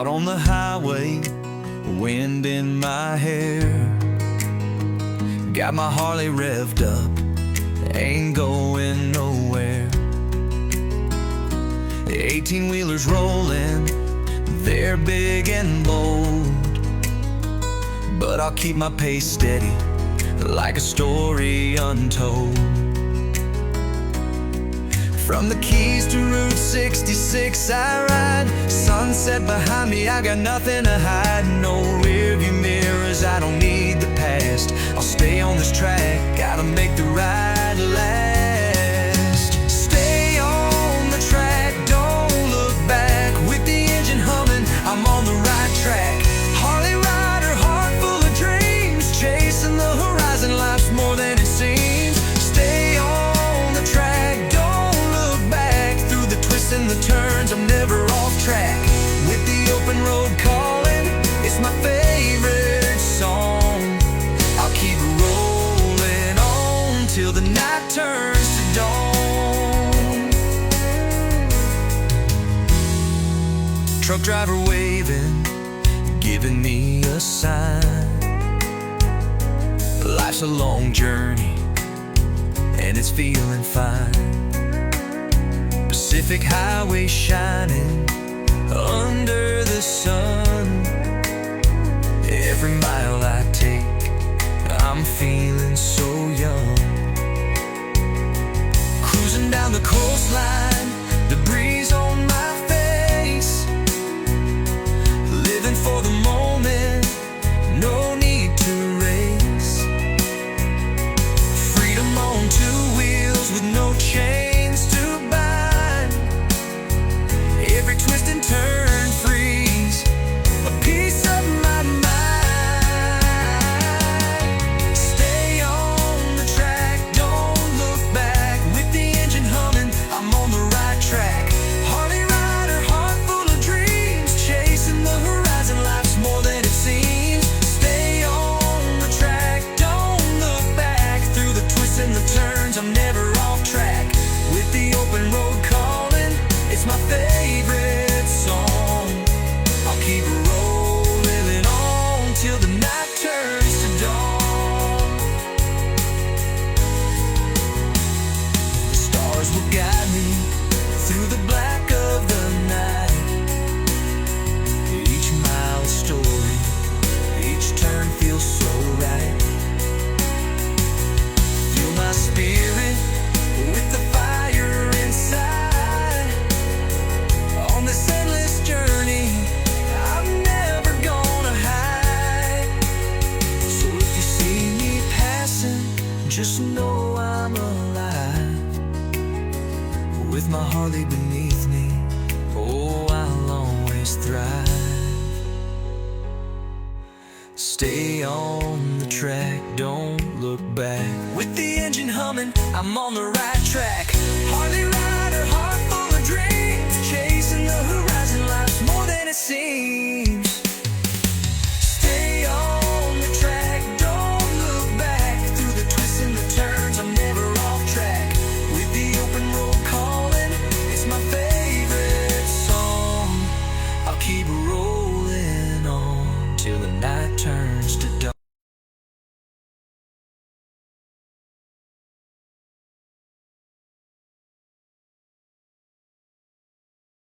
Out on the highway, wind in my hair, got my Harley revved up, ain't going nowhere. The 18-wheelers rolling, they're big and bold, but I'll keep my pace steady, like a story untold. From the Keys to Route 66 I ride, sunset behind me, I got nothing to hide. No rearview mirrors, I don't need the past. I'll stay on this track, gotta make the ride last. Stay on the track, don't look back. With the engine humming, I'm on the right track. Harley rider, heart full of dreams, chasing the horizon, life's more than it seems. Stay on the track, and the turns, I'm never off track. With the open road calling, it's my favorite song. I'll keep rolling on till the night turns to dawn. Truck driver waving, giving me a sign. Life's a long journey, and it's feeling fine. Pacific highway shining under the sun. Every mile I take, I'm feeling so young. Cruising down the coastline, the breeze on my face. Living for the moment, no need to race. Freedom on two wheels with no chains to bind. Every twist and turn frees a piece of my mind. Stay on the track, don't look back. With the engine humming, I'm on the right track. Harley rider, heart full of dreams, chasing the horizon, life's more than it seems. Stay on the track, don't look back. Through the twists and the turns, I'm never off track. With the open road calling, it's my favorite song. I'll keep rolling on till the night turns to dawn. The stars will guide me through the black of the night. Each mile a story, each turn feels so right. Feel my spirit with the fire inside. On this endless journey, I'm never gonna hide. So if you see me passing, just know I'm alive. With my Harley beneath me, oh, I'll always thrive. Stay on the track, don't look back. With the engine humming, I'm on the right track. Harley rider, heart full of dreams, chasing the horizon, life's more than it seems.